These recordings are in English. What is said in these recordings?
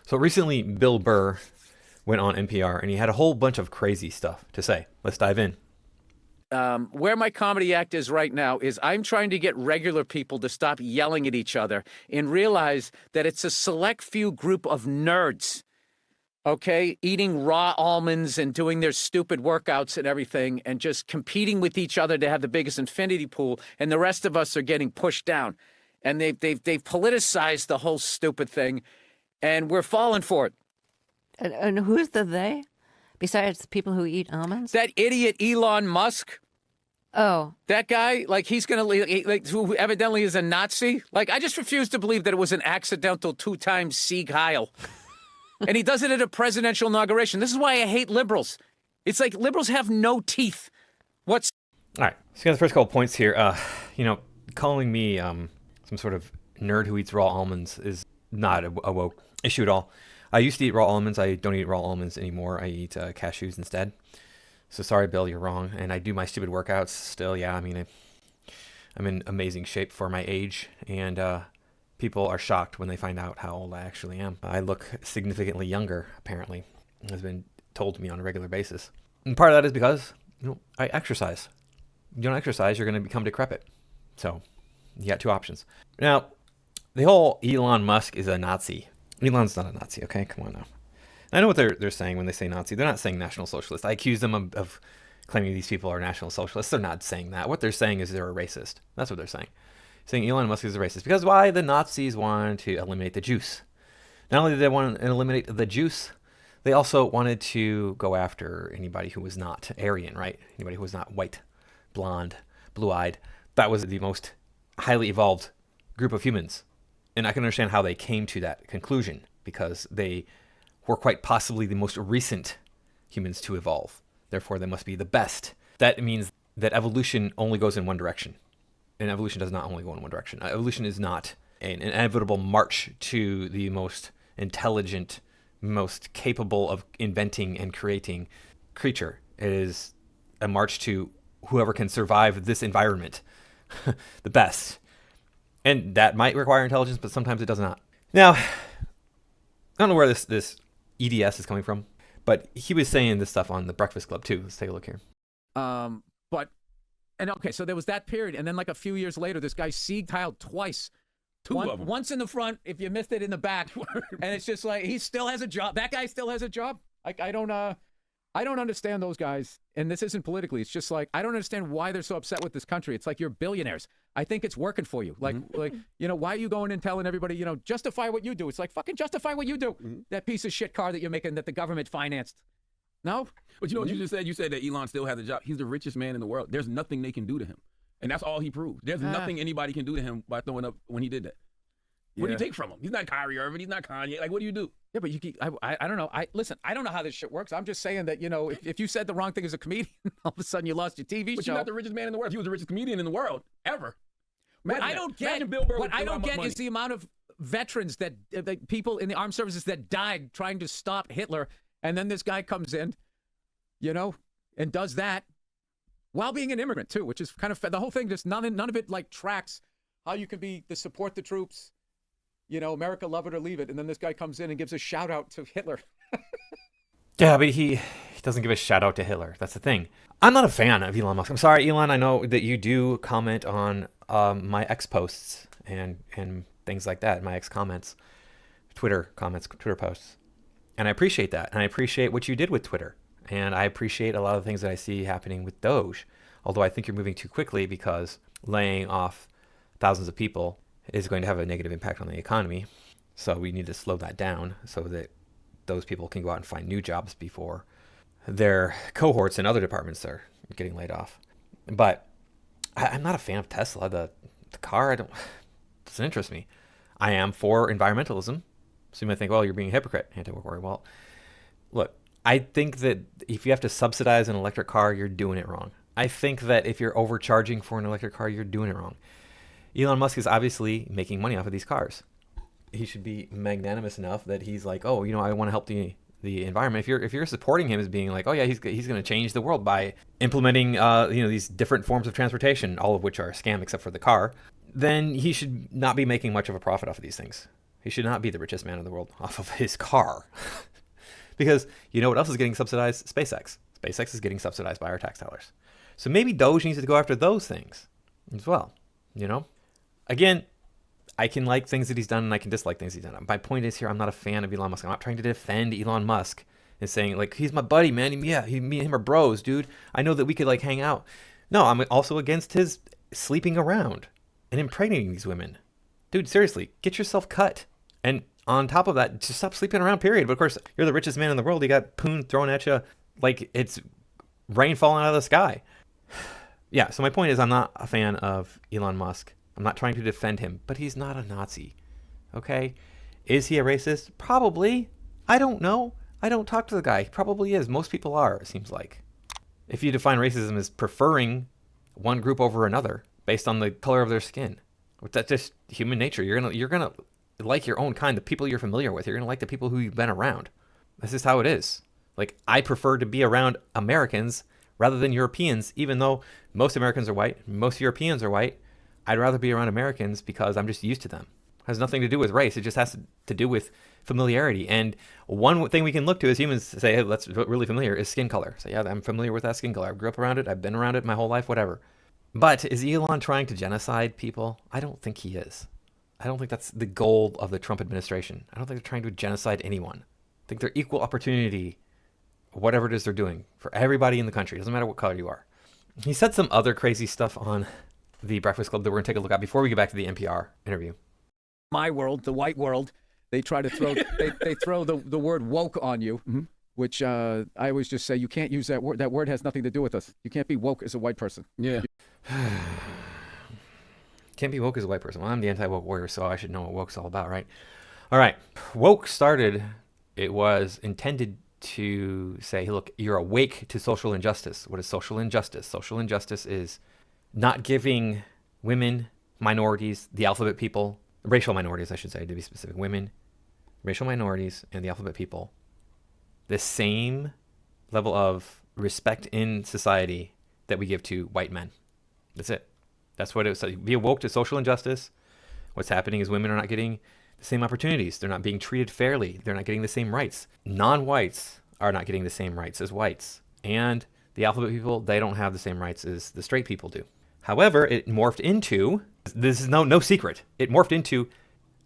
So recently, Bill Burr went on NPR and he had a whole bunch of crazy stuff to say. Let's dive in. Where my comedy act is right now is I'm trying to get regular people to stop yelling at each other and realize that it's a select few group of nerds, okay, eating raw almonds and doing their stupid workouts and everything and just competing with each other to have the biggest infinity pool, and the rest of us are getting pushed down. And they've politicized the whole stupid thing, and we're falling for it. And who's the they? Besides people who eat almonds? That idiot Elon Musk. Oh. That guy, like, he's going to, who evidently is a Nazi. Like, I just refuse to believe that it was an accidental 2-time Sieg Heil. And he does it at a presidential inauguration. This is why I hate liberals. It's like liberals have no teeth. All right. So you got the first couple points here. Calling me some sort of nerd who eats raw almonds is not a woke issue at all. I used to eat raw almonds. I don't eat raw almonds anymore. I eat cashews instead. So sorry, Bill, you're wrong. And I do my stupid workouts still. Yeah, I mean, I'm in amazing shape for my age. And people are shocked when they find out how old I actually am. I look significantly younger, apparently. It has been told to me on a regular basis. And part of that is because, I exercise. You don't exercise, you're going to become decrepit. So you got two options. Now, the whole Elon Musk is a Nazi. Elon's not a Nazi, okay? Come on now. I know what they're saying when they say Nazi. They're not saying National Socialist. I accuse them of claiming these people are National Socialists. They're not saying that. What they're saying is they're a racist. That's what they're saying. Saying Elon Musk is a racist. Because why? The Nazis wanted to eliminate the Jews. Not only did they want to eliminate the Jews, they also wanted to go after anybody who was not Aryan, right? Anybody who was not white, blonde, blue-eyed. That was the most highly evolved group of humans. And I can understand how they came to that conclusion, because they were quite possibly the most recent humans to evolve. Therefore, they must be the best. That means that evolution only goes in one direction. And evolution does not only go in one direction. Evolution is not an inevitable march to the most intelligent, most capable of inventing and creating creature. It is a march to whoever can survive this environment the best. And that might require intelligence, but sometimes it does not. Now, I don't know where this EDS is coming from, but he was saying this stuff on the Breakfast Club too. Let's take a look here. So there was that period, and then like a few years later, this guy Sieg Heil twice. Two of them. Once in the front, if you missed it in the back, and it's just like he still has a job. That guy still has a job. I don't understand those guys, and this isn't politically. It's just like I don't understand why they're so upset with this country. It's like you're billionaires. I think it's working for you. Like, why are you going and telling everybody, justify what you do? It's like fucking justify what you do. Mm-hmm. That piece of shit car that you're making that the government financed. No, but you know what you just said? You said that Elon still has a job. He's the richest man in the world. There's nothing they can do to him, and that's all he proved. There's nothing anybody can do to him by throwing up when he did that. What do you take from him? He's not Kyrie Irving. He's not Kanye. Like, what do you do? Yeah, but I don't know. Listen, I don't know how this shit works. I'm just saying that, if you said the wrong thing as a comedian, all of a sudden you lost your TV show. But you're not the richest man in the world. He was the richest comedian in the world, ever. What I don't get is the amount of veterans that people in the armed services that died trying to stop Hitler. And then this guy comes in, and does that while being an immigrant too, which is kind of the whole thing. Just none of it like tracks how you can be to support the troops. America, love it or leave it. And then this guy comes in and gives a shout out to Hitler. Yeah, but he doesn't give a shout out to Hitler. That's the thing. I'm not a fan of Elon Musk. I'm sorry, Elon. I know that you do comment on my ex posts and things like that, my ex comments, Twitter posts. And I appreciate that. And I appreciate what you did with Twitter. And I appreciate a lot of the things that I see happening with Doge. Although I think you're moving too quickly, because laying off thousands of people is going to have a negative impact on the economy. So we need to slow that down so that those people can go out and find new jobs before their cohorts in other departments are getting laid off. But I'm not a fan of Tesla. The car, it doesn't interest me. I am for environmentalism. So you might think, well, you're being a hypocrite, anti-war. Well, look, I think that if you have to subsidize an electric car, you're doing it wrong. I think that if you're overcharging for an electric car, you're doing it wrong. Elon Musk is obviously making money off of these cars. He should be magnanimous enough that he's like, oh, I want to help the environment. If you're supporting him as being like, oh yeah, he's going to change the world by implementing these different forms of transportation, all of which are a scam except for the car, then he should not be making much of a profit off of these things. He should not be the richest man in the world off of his car. Because you know what else is getting subsidized? SpaceX. SpaceX is getting subsidized by our tax dollars. So maybe Doge needs to go after those things as well, you know? Again, I can like things that he's done and I can dislike things he's done. My point is here, I'm not a fan of Elon Musk. I'm not trying to defend Elon Musk and saying, like, he's my buddy, man. Me and him are bros, dude. I know that we could, like, hang out. No, I'm also against his sleeping around and impregnating these women. Dude, seriously, get yourself cut. And on top of that, just stop sleeping around, period. But, of course, you're the richest man in the world. You got poon thrown at you like it's rain falling out of the sky. Yeah, so my point is I'm not a fan of Elon Musk. I'm not trying to defend him, but he's not a Nazi, okay? Is he a racist? Probably. I don't know. I don't talk to the guy. He probably is. Most people are, it seems like. If you define racism as preferring one group over another based on the color of their skin, that's just human nature. You're gonna like your own kind, the people you're familiar with. You're gonna like the people who you've been around. This is how it is. Like, I prefer to be around Americans rather than Europeans, even though most Americans are white, most Europeans are white. I'd rather be around Americans because I'm just used to them. It has nothing to do with race. It just has to do with familiarity. And one thing we can look to as humans to say, hey, that's really familiar, is skin color. So yeah, I'm familiar with that skin color. I grew up around it. I've been around it my whole life, whatever. But is Elon trying to genocide people? I don't think he is. I don't think that's the goal of the Trump administration. I don't think they're trying to genocide anyone. I think they're equal opportunity, whatever it is they're doing, for everybody in the country. It doesn't matter what color you are. He said some other crazy stuff on the Breakfast Club that we're going to take a look at before we get back to the NPR interview. My world, the white world, they try to throw they throw the word woke on you, which I always just say you can't use that word. That word has nothing to do with us. You can't be woke as a white person. Yeah. Can't be woke as a white person. Well, I'm the anti-woke warrior, so I should know what woke's all about, right? All right. Woke started, it was intended to say, hey, look, you're awake to social injustice. What is social injustice? Social injustice is not giving women, minorities, the alphabet people, racial minorities, I should say, to be specific, women, racial minorities, and the alphabet people, the same level of respect in society that we give to white men. That's it. That's what it was. Be awoke to social injustice. What's happening is women are not getting the same opportunities. They're not being treated fairly. They're not getting the same rights. Non-whites are not getting the same rights as whites. And the alphabet people, they don't have the same rights as the straight people do. However, it morphed into, this is no secret, it morphed into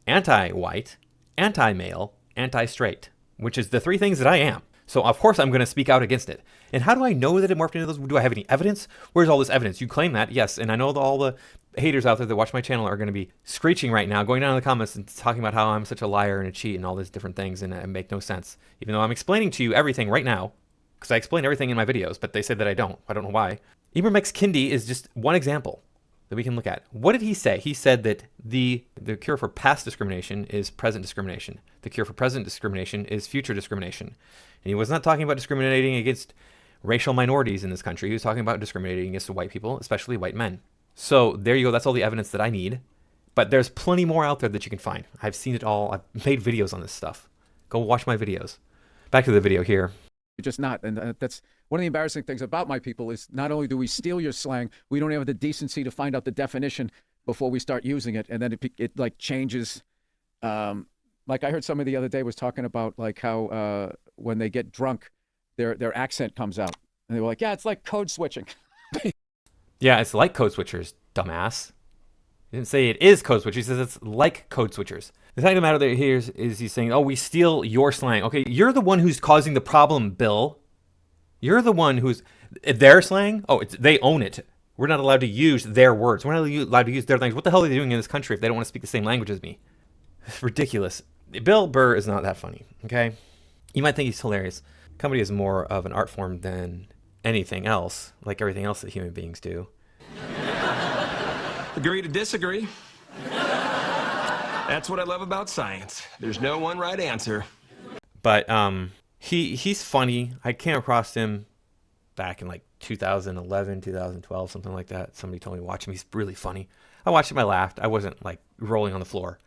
anti-white, anti-male, anti-straight, which is the three things that I am. So of course I'm going to speak out against it. And how do I know that it morphed into those? Do I have any evidence? Where's all this evidence? You claim that, yes. And I know that all the haters out there that watch my channel are going to be screeching right now, going down in the comments and talking about how I'm such a liar and a cheat and all these different things and it make no sense. Even though I'm explaining to you everything right now, because I explain everything in my videos, but they say that I don't. I don't know why. Ibram X. Kendi is just one example that we can look at. What did he say? He said that the cure for past discrimination is present discrimination. The cure for present discrimination is future discrimination. And he was not talking about discriminating against racial minorities in this country. He was talking about discriminating against white people, especially white men. So there you go. That's all the evidence that I need. But there's plenty more out there that you can find. I've seen it all. I've made videos on this stuff. Go watch my videos. Back to the video here. You're just not. And that's one of the embarrassing things about my people is not only do we steal your slang, we don't have the decency to find out the definition before we start using it. And then it like changes. Like I heard somebody the other day was talking about like how when they get drunk, their accent comes out. And they were like, yeah, it's like code switching. Yeah, it's like code switchers, dumbass. He didn't say it is code switchers. He says it's like code switchers. The fact of the matter there here is he's saying, oh, we steal your slang. Okay, you're the one who's causing the problem, Bill. You're the one who's... Their slang? Oh, they own it. We're not allowed to use their words. We're not allowed to use their language. What the hell are they doing in this country if they don't want to speak the same language as me? It's ridiculous. Bill Burr is not that funny, okay? You might think he's hilarious. Comedy is more of an art form than anything else, like everything else that human beings do. Agree to disagree. That's what I love about science. There's no one right answer. But he's funny. I came across him back in like 2011, 2012, something like that. Somebody told me to watch him. He's really funny. I watched him. I laughed. I wasn't like rolling on the floor.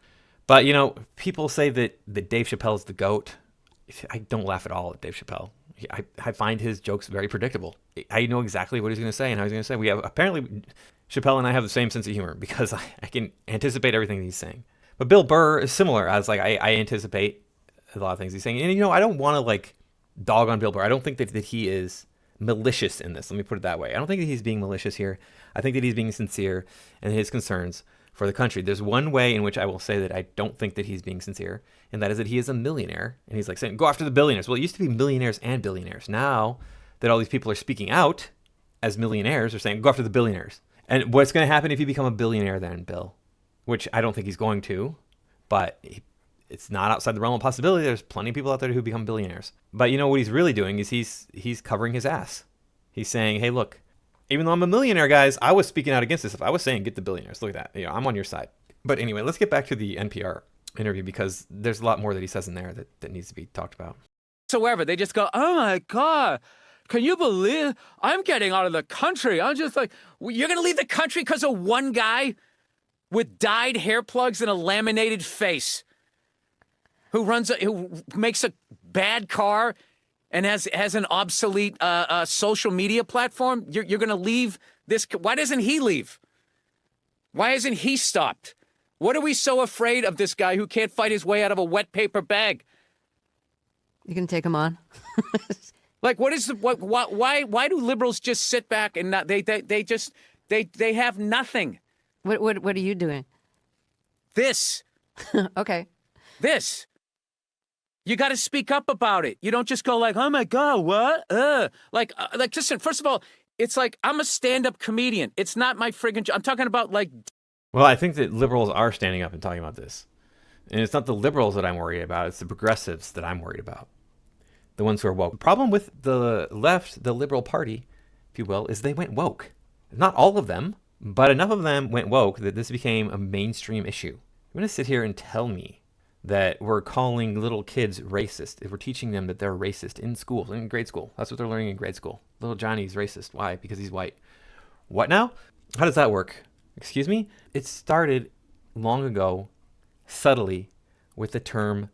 But, you know, people say that Dave Chappelle's the GOAT. I don't laugh at all at Dave Chappelle. I find his jokes very predictable. I know exactly what he's going to say and how he's going to say. We have apparently Chappelle and I have the same sense of humor because I can anticipate everything he's saying. But Bill Burr is similar. As like I anticipate a lot of things he's saying, and I don't want to like dog on Bill Burr. I don't think that he is malicious in this. Let me put it that way. I don't think that he's being malicious here. I think that he's being sincere in his concerns for the country. There's one way in which I will say that I don't think that he's being sincere, and that is that he is a millionaire, and he's like saying, go after the billionaires. Well, it used to be millionaires and billionaires. Now that all these people are speaking out as millionaires, they're saying, go after the billionaires. And what's going to happen if you become a billionaire then, Bill? Which I don't think he's going to, but it's not outside the realm of possibility. There's plenty of people out there who become billionaires. But you know what he's really doing is he's covering his ass. He's saying, hey, look, even though I'm a millionaire, guys, I was speaking out against this. If I was saying get the billionaires, look at that. I'm on your side. But anyway, let's get back to the NPR interview, because there's a lot more that he says in there that needs to be talked about. Whatsoever. They just go, oh my God, can you believe I'm getting out of the country? I'm just like, you're going to leave the country because of one guy with dyed hair plugs and a laminated face who makes a bad car and has an obsolete social media platform? You're going to leave this? Why doesn't he leave? Why isn't he stopped? What are we so afraid of this guy who can't fight his way out of a wet paper bag? You can take him on. Like, why do liberals just sit back and not, they have nothing? What are you doing? This. Okay. This. You got to speak up about it. You don't just go like, oh my God, what? Like, listen, first of all, it's like, I'm a stand-up comedian. It's not my friggin' job. I'm talking about like. Well, I think that liberals are standing up and talking about this. And it's not the liberals that I'm worried about. It's the progressives that I'm worried about. The ones who are woke. The problem with the left, the liberal party, if you will, is they went woke. Not all of them, but enough of them went woke that this became a mainstream issue. You're going to sit here and tell me that we're calling little kids racist if we're teaching them that they're racist in school, in grade school. That's what they're learning in grade school. Little Johnny's racist. Why? Because he's white. What now? How does that work? Excuse me? It started long ago, subtly, with the term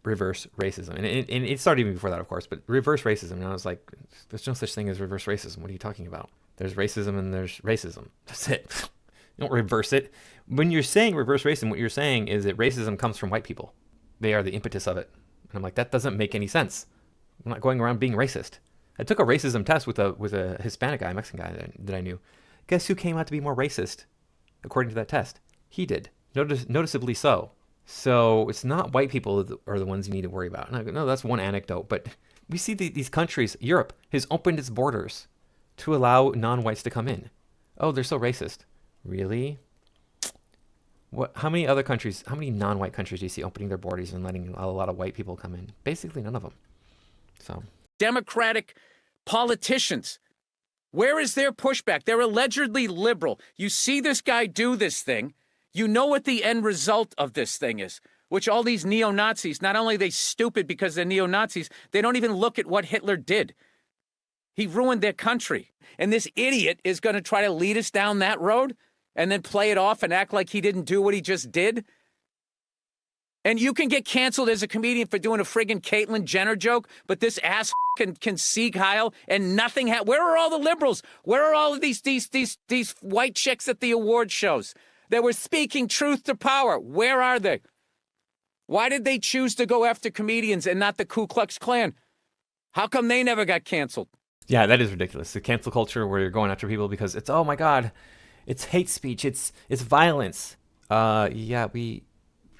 reverse racism. And it started even before that, of course, but reverse racism. And I was like, there's no such thing as reverse racism. What are you talking about? There's racism and there's racism. That's it. You don't reverse it. When you're saying reverse racism, what you're saying is that racism comes from white people. They are the impetus of it. And I'm like, that doesn't make any sense. I'm not going around being racist. I took a racism test with a Hispanic guy, a Mexican guy that I knew. Guess who came out to be more racist according to that test? He did. Noticeably so. So it's not white people that are the ones you need to worry about. No, that's one anecdote. But we see these countries, Europe has opened its borders to allow non-whites to come in. Oh, they're so racist. Really? What? How many other countries, how many non-white countries do you see opening their borders and letting a lot of white people come in? Basically none of them. So Democratic politicians. Where is their pushback? They're allegedly liberal. You see this guy do this thing. You know what the end result of this thing is, which all these neo-Nazis, not only are they stupid because they're neo-Nazis, they don't even look at what Hitler did. He ruined their country. And this idiot is going to try to lead us down that road and then play it off and act like he didn't do what he just did. And you can get canceled as a comedian for doing a friggin' Caitlyn Jenner joke, but this ass can seek Heil and nothing. Where are all the liberals? Where are all of these white chicks at the award shows that were speaking truth to power? Where are they? Why did they choose to go after comedians and not the Ku Klux Klan? How come they never got canceled? yeah, that is ridiculous. The cancel culture where you're going after people because it's, oh my God, it's hate speech. It's violence. Yeah, we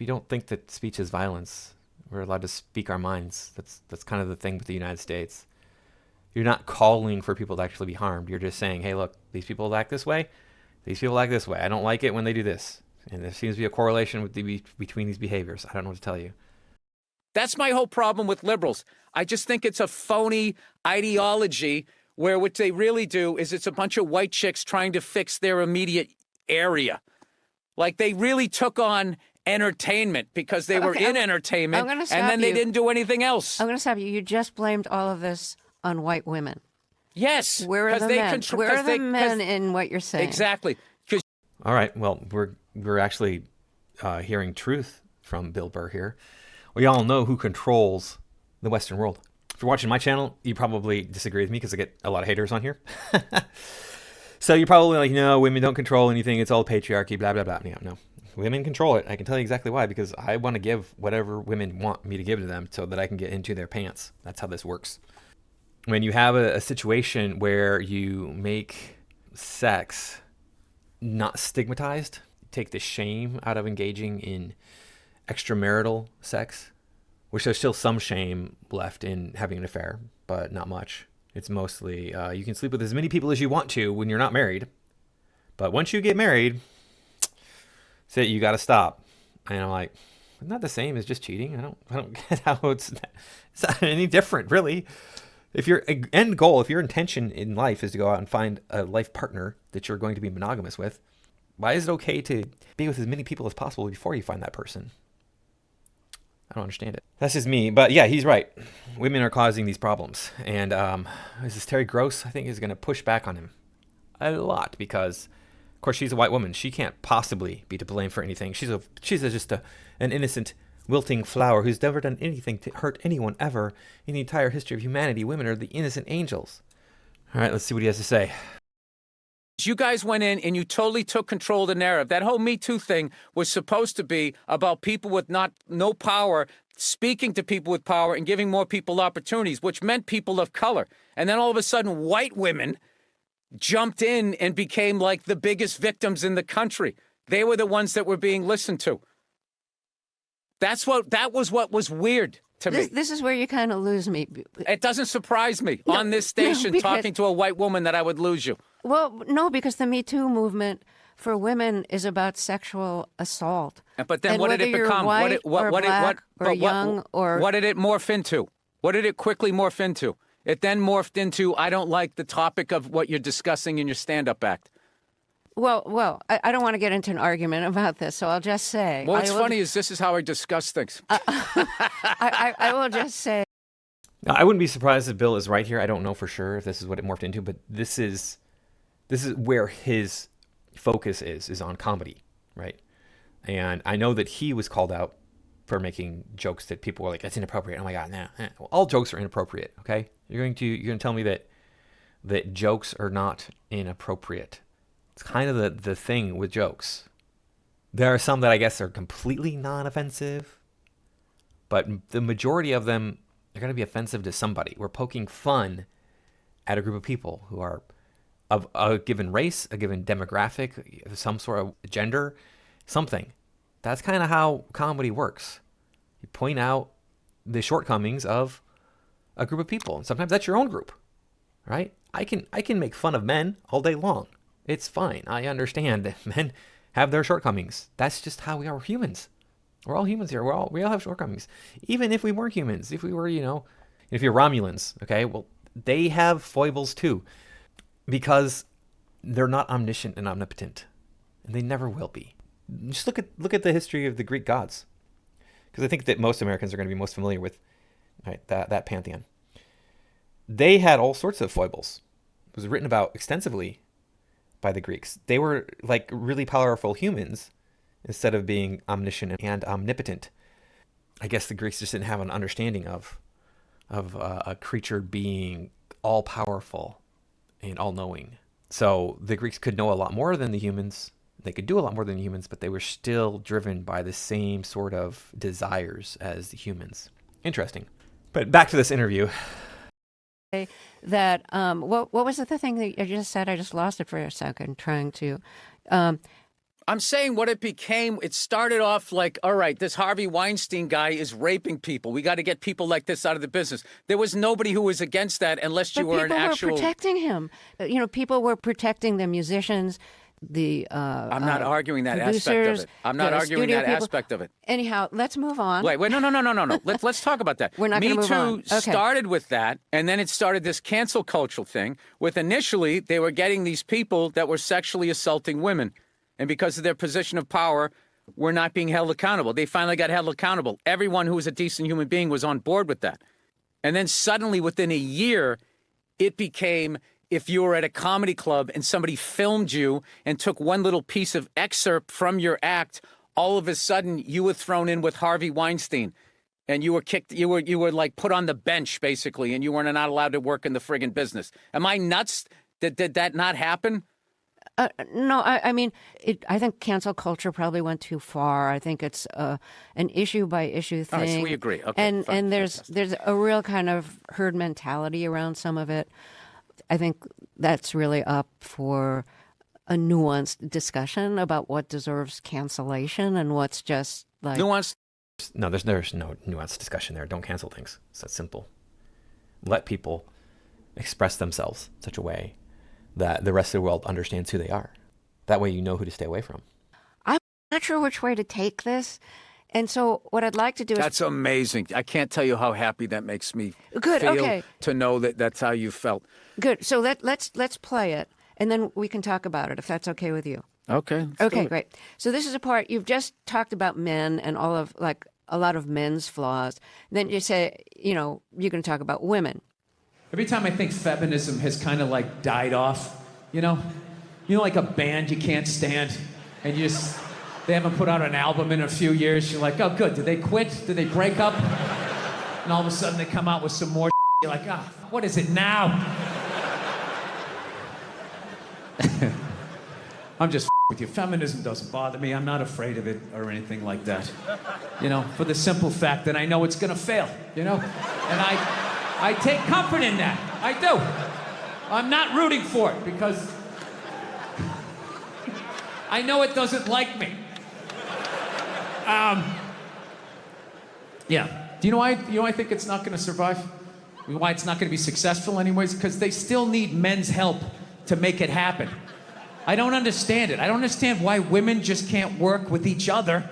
don't think that speech is violence. We're allowed to speak our minds. That's kind of the thing with the United States. You're not calling for people to actually be harmed. You're just saying, hey, look, these people act this way. These people act this way. I don't like it when they do this. And there seems to be a correlation between these behaviors. I don't know what to tell you. That's my whole problem with liberals. I just think it's a phony ideology where what they really do is it's a bunch of white chicks trying to fix their immediate area. Like they really took on entertainment because they were in entertainment and then they didn't do anything else. I'm going to stop you. You just blamed all of this on white women. Yes. Where are the men? Where are the men in what you're saying? Exactly. All right. Well, we're actually hearing truth from Bill Burr here. We all know who controls the Western world. If you're watching my channel, you probably disagree with me because I get a lot of haters on here. So you're probably like, no, women don't control anything. It's all patriarchy, blah, blah, blah. Yeah, no. women control it. I can tell you exactly why, because I want to give whatever women want me to give to them so that I can get into their pants. That's how this works. When you have a situation where you make sex not stigmatized, take the shame out of engaging in extramarital sex, which there's still some shame left in having an affair, but not much. It's mostly you can sleep with as many people as you want to when you're not married, but once you get married, that's it, you got to stop. And I'm like, isn't that the same as just cheating? I don't get how it's not any different, really. If your end goal, if your intention in life is to go out and find a life partner that you're going to be monogamous with, why is it okay to be with as many people as possible before you find that person? I don't understand it. That's just me. But yeah, he's right. Women are causing these problems. And is this Terry Gross, I think, is going to push back on him a lot because, of course, she's a white woman. She can't possibly be to blame for anything. She's just an innocent wilting flower who's never done anything to hurt anyone ever in the entire history of humanity. Women are the innocent angels. All right, let's see what he has to say. You guys went in and you totally took control of the narrative. That whole Me Too thing was supposed to be about people with no power speaking to people with power and giving more people opportunities, which meant people of color. And then all of a sudden, white women jumped in and became like the biggest victims in the country. They were the ones that were being listened to. That was what was weird to me. This is where you kind of lose me. It doesn't surprise me on this station talking to a white woman that I would lose you. Well, no, because the Me Too movement for women is about sexual assault. But then and what did it become? What did it morph into? What did it quickly morph into? It then morphed into, I don't like the topic of what you're discussing in your stand-up act. Well, I don't want to get into an argument about this, so I'll just say. What's funny is this is how I discuss things. I will just say. Now, I wouldn't be surprised if Bill is right here. I don't know for sure if this is what it morphed into, but this is where his focus is on comedy, right? And I know that he was called out for making jokes that people were like, that's inappropriate. Oh my God, nah. Well, all jokes are inappropriate, okay? You're going to tell me that jokes are not inappropriate. It's kind of the thing with jokes. There are some that I guess are completely non-offensive, but the majority of them are going to be offensive to somebody. We're poking fun at a group of people who are of a given race, a given demographic, some sort of gender, something. That's kind of how comedy works. You point out the shortcomings of a group of people, and sometimes that's your own group, right? I can make fun of men all day long. It's fine. I understand that men have their shortcomings. That's just how we are. We're humans. We're all humans here. We all have shortcomings. Even if we weren't humans, if we were, if you're Romulans, okay, well, they have foibles too, because they're not omniscient and omnipotent, and they never will be. Just look at the history of the Greek gods, because I think that most Americans are going to be most familiar with that pantheon. They had all sorts of foibles. It was written about extensively by the Greeks. They were like really powerful humans instead of being omniscient and omnipotent. I guess the Greeks just didn't have an understanding of a creature being all powerful and all knowing. So the Greeks could know a lot more than the humans. They could do a lot more than the humans, but they were still driven by the same sort of desires as the humans. Interesting. But back to this interview. That what was the thing that you just said? I just lost it for a second trying to. I'm saying what it became. It started off like, all right, this Harvey Weinstein guy is raping people. We got to get people like this out of the business. There was nobody who was against that unless you were an actual. People were protecting him. People were protecting the musicians. I'm not arguing that aspect of it. I'm not arguing that aspect of it. Anyhow, let's move on. Wait, no. Let's talk about that. We're not going to move on. Me Too started with that, and then it started this cancel culture thing with initially they were getting these people that were sexually assaulting women, and because of their position of power, were not being held accountable. They finally got held accountable. Everyone who was a decent human being was on board with that. And then suddenly, within a year, it became, if you were at a comedy club and somebody filmed you and took one little piece of excerpt from your act, all of a sudden you were thrown in with Harvey Weinstein and you were kicked, you were like put on the bench basically, and you were not allowed to work in the friggin' business. Am I nuts? Did that not happen? No, I mean, I think cancel culture probably went too far. I think it's an issue by issue All right, so thing. we agree. Okay, and fine, there's a real kind of herd mentality around some of it. I think that's really up for a nuanced discussion about what deserves cancellation and what's just like Nuance. No, there's no nuanced discussion there. Don't cancel things. It's that simple. Let people express themselves in such a way that the rest of the world understands who they are. That way you know who to stay away from. I'm not sure which way to take this. And so what I'd like to do is That's amazing. I can't tell you how happy that makes me Good, feel okay. to know that that's how you felt. good. So let's play it and then we can talk about it if that's okay with you. Okay. let's do Okay, it. great. So this is a part you've just talked about men and all of like a lot of men's flaws. Then you say, you're going to talk about women. Every time I think feminism has kind of like died off, like a band you can't stand, and they haven't put out an album in a few years. You're like, oh, good. Did they quit? Did they break up? And all of a sudden they come out with some more. You're like, what is it now? I'm just with you. Feminism doesn't bother me. I'm not afraid of it or anything like that. For the simple fact that I know it's gonna fail. And I take comfort in that. I do. I'm not rooting for it because I know it doesn't like me. Yeah. Do you know why? I think it's not going to survive? Why it's not going to be successful anyways? Because they still need men's help to make it happen. I don't understand it. I don't understand why women just can't work with each other,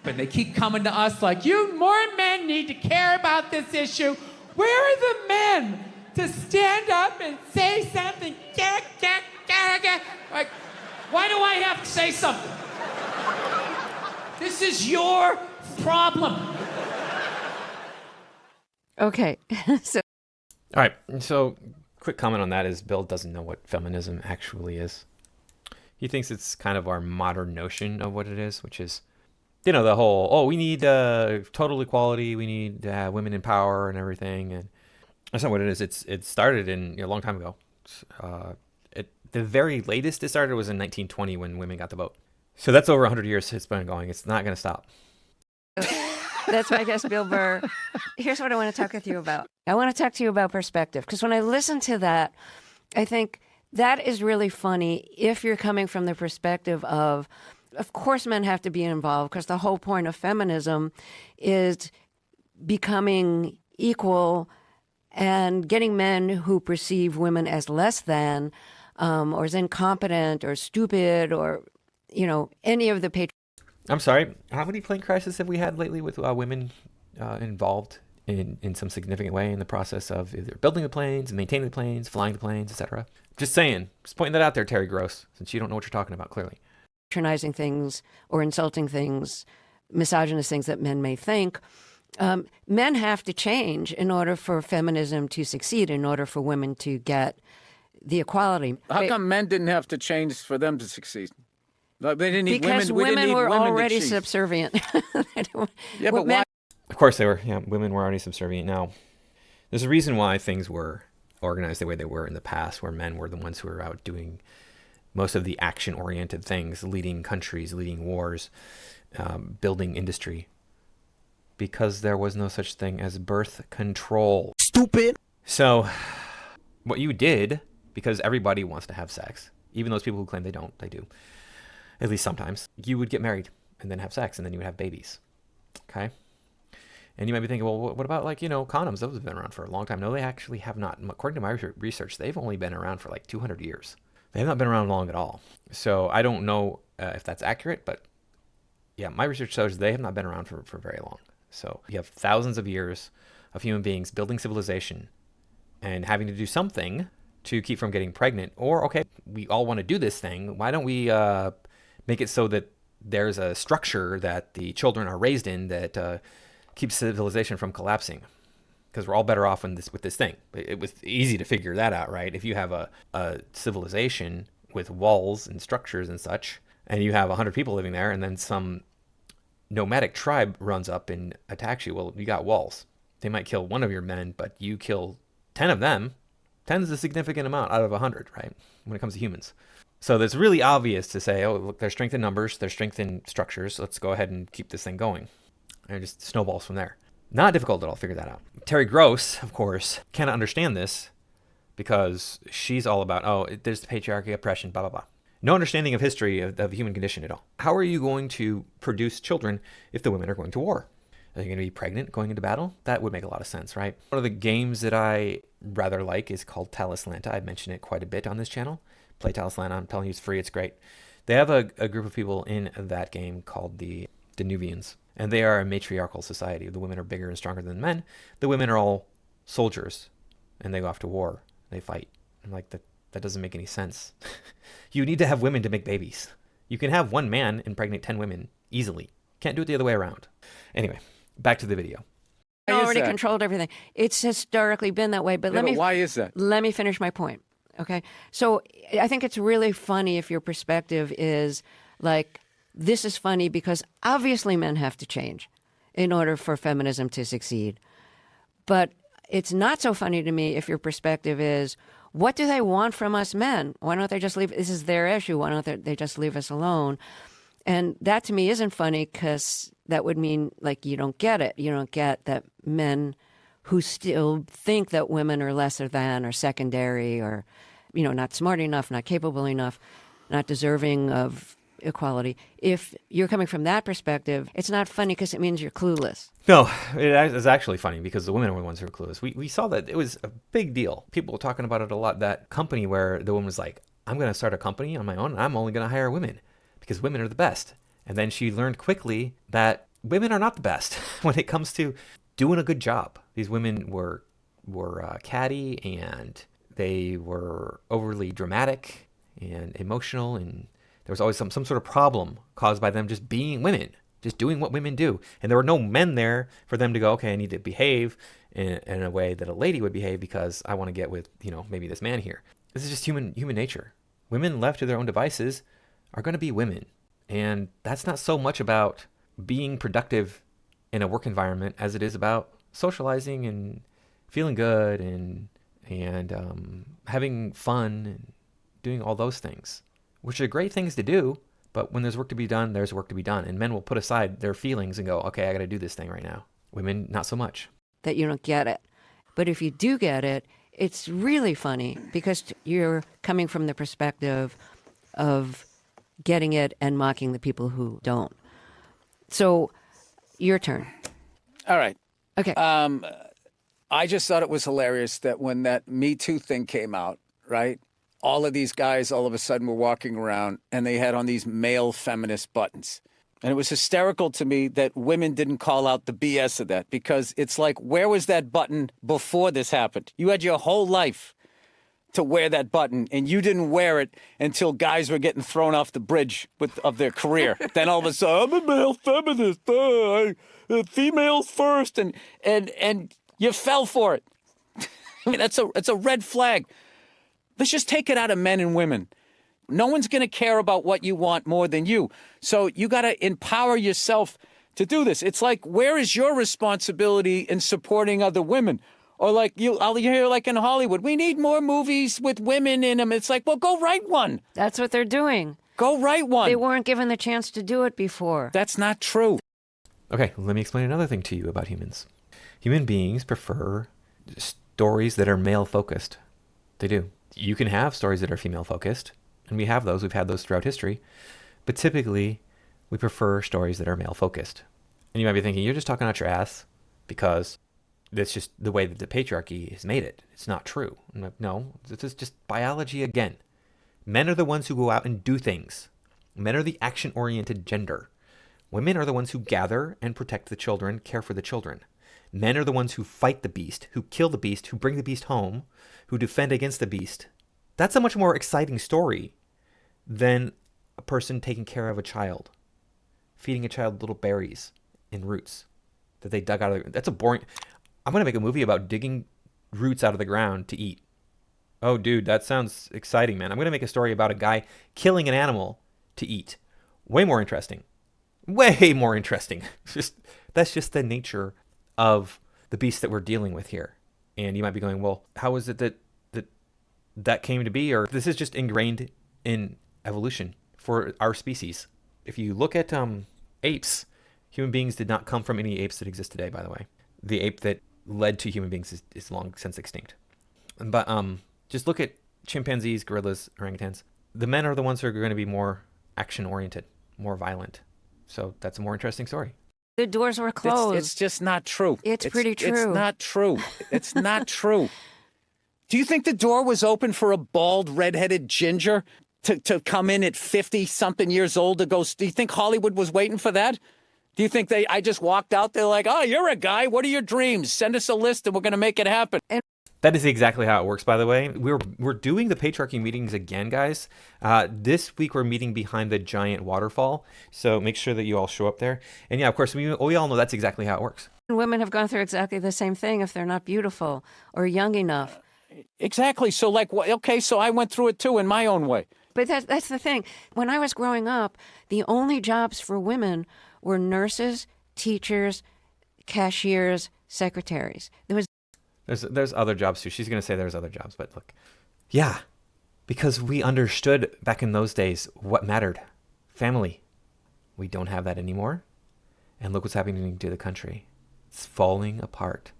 but they keep coming to us like, more men need to care about this issue. Where are the men to stand up and say something? Like, why do I have to say something? This is your problem. Okay. So All right. So quick comment on that is Bill doesn't know what feminism actually is. He thinks it's kind of our modern notion of what it is, which is, the whole, we need total equality. We need to have women in power and everything. And that's not what it is. It started a long time ago. The very latest it started was in 1920 when women got the vote. So that's over 100 years it's been going. It's not going to stop. that's my guest, Bill Burr. Here's what I want to talk with you about. I want to talk to you about perspective, because when I listen to that, I think that is really funny if you're coming from the perspective of course men have to be involved, because the whole point of feminism is becoming equal and getting men who perceive women as less than or as incompetent or stupid or, any of the I'm sorry. How many plane crashes have we had lately with women involved in some significant way in the process of either building the planes, maintaining the planes, flying the planes, etc.? Just saying. Just pointing that out there, Terry Gross, since you don't know what you're talking about, clearly. patronizing things or insulting things, misogynist things that men may think. Men have to change in order for feminism to succeed, in order for women to get the equality. How come men didn't have to change for them to succeed? They didn't need Because women. We didn't women need were women to already cheat. subservient. Yeah, but men- why? Of course they were. Yeah, women were already subservient. Now, there's a reason why things were organized the way they were in the past, where men were the ones who were out doing most of the action-oriented things, leading countries, leading wars, building industry. Because there was no such thing as birth control. Stupid. So, what you did, because everybody wants to have sex, even those people who claim they don't, they do. At least sometimes. You would get married and then have sex and then you would have babies. Okay? And you might be thinking, well, what about condoms? Those have been around for a long time. No, they actually have not. According to my research, they've only been around for like 200 years. They have not been around long at all. So I don't know if that's accurate, but yeah, my research shows they have not been around for very long. So you have thousands of years of human beings building civilization and having to do something to keep from getting pregnant. Or, okay, we all want to do this thing. Why don't we make it so that there's a structure that the children are raised in that keeps civilization from collapsing? Because we're all better off with this thing. It was easy to figure that out, right? If you have a civilization with walls and structures and such, and you have 100 people living there, and then some nomadic tribe runs up and attacks you, well, you got walls. They might kill one of your men, but you kill 10 of them. 10 is a significant amount out of 100, right? When it comes to humans. So it's really obvious to say, oh, look, there's strength in numbers, there's strength in structures. Let's go ahead and keep this thing going. And it just snowballs from there. Not difficult at all to figure that out. Terry Gross, of course, cannot understand this because she's all about, oh, there's the patriarchy, oppression, blah, blah, blah. No understanding of history of the human condition at all. How are you going to produce children if the women are going to war? Are they going to be pregnant going into battle? That would make a lot of sense, right? One of the games that I rather like is called Talislanta. I mention it quite a bit on this channel. Play Talislanta. I'm telling you, it's free. It's great. They have a group of people in that game called the Danuvians, and they are a matriarchal society. The women are bigger and stronger than the men. The women are all soldiers, and they go off to war. They fight. I'm like, that doesn't make any sense. You need to have women to make babies. You can have one man impregnate 10 women easily. Can't do it the other way around. Anyway, back to the video. Already controlled everything. It's historically been that way. But why is that? Let me finish my point. Okay. So I think it's really funny if your perspective is like, this is funny because obviously men have to change in order for feminism to succeed. But it's not so funny to me if your perspective is, what do they want from us men? Why don't they just leave? This is their issue. Why don't they just leave us alone? And that to me isn't funny because that would mean like you don't get it. You don't get that men who still think that women are lesser than or secondary or, not smart enough, not capable enough, not deserving of equality. If you're coming from that perspective, it's not funny because it means you're clueless. No, it is actually funny because the women are the ones who are clueless. We saw that it was a big deal. People were talking about it a lot. That company where the woman was like, I'm going to start a company on my own. And I'm only going to hire women because women are the best. And then she learned quickly that women are not the best when it comes to doing a good job. These women were catty and they were overly dramatic and emotional, and there was always some sort of problem caused by them just being women, just doing what women do. And there were no men there for them to go, okay, I need to behave in a way that a lady would behave because I want to get with, maybe this man here. This is just human nature. Women left to their own devices are going to be women. And that's not so much about being productive in a work environment as it is about socializing and feeling good and having fun and doing all those things, which are great things to do. But when there's work to be done, there's work to be done. And men will put aside their feelings and go, okay, I got to do this thing right now. Women, not so much. That you don't get it. But if you do get it, it's really funny because you're coming from the perspective of getting it and mocking the people who don't. So, your turn. All right. Okay. I just thought it was hilarious that when that Me Too thing came out, right? All of these guys all of a sudden were walking around and they had on these male feminist buttons. And it was hysterical to me that women didn't call out the BS of that because it's like, where was that button before this happened? You had your whole life to wear that button and you didn't wear it until guys were getting thrown off the bridge of their career. Then all of a sudden, I'm a male feminist, females first, and you fell for it. I mean, that's a red flag. Let's just take it out of men and women. No one's going to care about what you want more than you. So you got to empower yourself to do this. It's like, where is your responsibility in supporting other women? Or like I'll hear like in Hollywood, we need more movies with women in them. It's like, well, go write one. That's what they're doing. Go write one. They weren't given the chance to do it before. That's not true. Okay, let me explain another thing to you about humans. Human beings prefer stories that are male-focused. They do. You can have stories that are female-focused, and we have those. We've had those throughout history. But typically, we prefer stories that are male-focused. And you might be thinking, you're just talking out your ass because that's just the way that the patriarchy has made it. It's not true. I'm like, no, this is just biology again. Men are the ones who go out and do things. Men are the action-oriented gender. Women are the ones who gather and protect the children, care for the children. Men are the ones who fight the beast, who kill the beast, who bring the beast home, who defend against the beast. That's a much more exciting story than a person taking care of a child, feeding a child little berries and roots that they dug out of the... That's a boring... I'm going to make a movie about digging roots out of the ground to eat. Oh, dude, that sounds exciting, man. I'm going to make a story about a guy killing an animal to eat. Way more interesting. Way more interesting. That's just the nature of the beast that we're dealing with here. And you might be going, well, how is it that came to be? Or this is just ingrained in evolution for our species. If you look at apes, human beings did not come from any apes that exist today, by the way. The ape that led to human beings is long since extinct. But just look at chimpanzees, gorillas, orangutans. The men are the ones who are going to be more action-oriented, more violent. So that's a more interesting story. The doors were closed. It's just not true. It's pretty true. It's not true. It's not true. Do you think the door was open for a bald, redheaded ginger to come in at 50-something years old to go? Do you think Hollywood was waiting for that? Do you think I just walked out there like, oh, you're a guy. What are your dreams? Send us a list and we're going to make it happen. That is exactly how it works, by the way. We're doing the patriarchy meetings again, guys. This week we're meeting behind the giant waterfall, so make sure that you all show up there. And yeah, of course, we all know that's exactly how it works. Women have gone through exactly the same thing if they're not beautiful or young enough. Exactly. So okay, so I went through it too in my own way. But that's the thing. When I was growing up, the only jobs for women were nurses, teachers, cashiers, secretaries. There's other jobs too. She's going to say there's other jobs, but look. Yeah, because we understood back in those days what mattered. Family. We don't have that anymore. And look what's happening to the country. It's falling apart.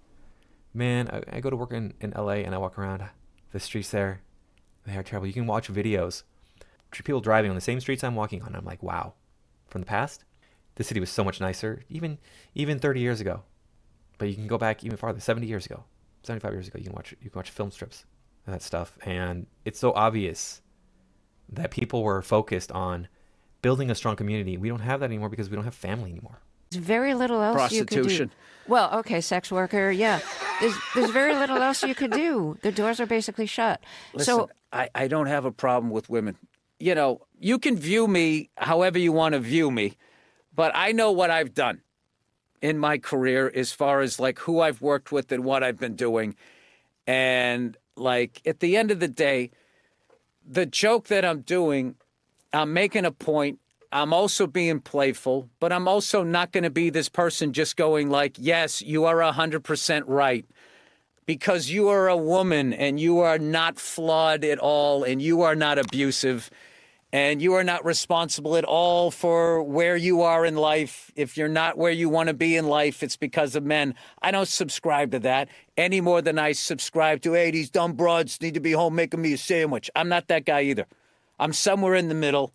Man, I go to work in LA and I walk around the streets there. They are terrible. You can watch videos. People driving on the same streets I'm walking on. I'm like, wow. From the past, the city was so much nicer, even 30 years ago. But you can go back even farther, 70 years ago. 75 years ago, you can watch film strips and that stuff, and it's so obvious that people were focused on building a strong community. We don't have that anymore because we don't have family anymore. There's very little else you could do. Prostitution. Well, okay, sex worker, yeah. There's very little else you could do. The doors are basically shut. Listen, So I don't have a problem with women. You know, you can view me however you want to view me, but I know what I've done in my career as far as like who I've worked with and what I've been doing. And like at the end of the day, the joke that I'm doing, I'm making a point. I'm also being playful, but I'm also not going to be this person just going like, yes, you are 100% right. Because you are a woman and you are not flawed at all and you are not abusive. And you are not responsible at all for where you are in life. If you're not where you want to be in life, it's because of men. I don't subscribe to that any more than I subscribe to, hey, these dumb broads need to be home making me a sandwich. I'm not that guy either. I'm somewhere in the middle,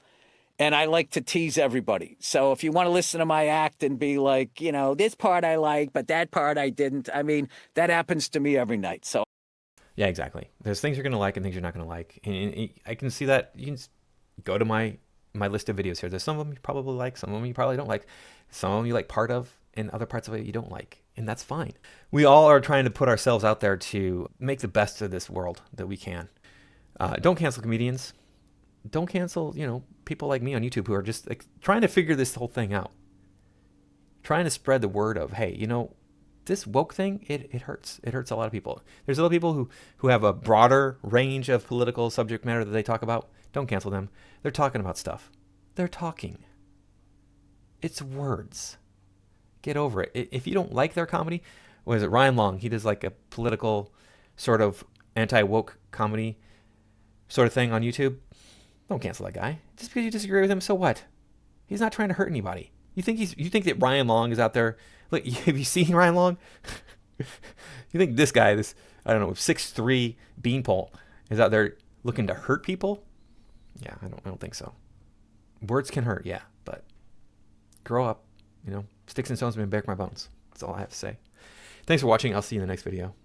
and I like to tease everybody. So if you want to listen to my act and be like, you know, this part I like, but that part I didn't, I mean, that happens to me every night. So Yeah, exactly. There's things you're going to like and things you're not going to like. And I can see that. You can go to my list of videos here. There's some of them you probably like, some of them you probably don't like. Some of them you like part of, and other parts of it you don't like. And that's fine. We all are trying to put ourselves out there to make the best of this world that we can. Don't cancel comedians. Don't cancel, people like me on YouTube who are just trying to figure this whole thing out. Trying to spread the word of, hey, this woke thing, it hurts. It hurts a lot of people. There's other people who have a broader range of political subject matter that they talk about. Don't cancel them. They're talking about stuff. They're talking. It's words. Get over it. If you don't like their comedy, what is it? Ryan Long, he does like a political sort of anti-woke comedy sort of thing on YouTube. Don't cancel that guy. Just because you disagree with him, so what? He's not trying to hurt anybody. You think that Ryan Long is out there? Look, have you seen Ryan Long? You think this guy, this 6'3" beanpole, is out there looking to hurt people? Yeah, I don't think so. Words can hurt, yeah, but grow up. Sticks and stones may break my bones. That's all I have to say. Thanks for watching. I'll see you in the next video.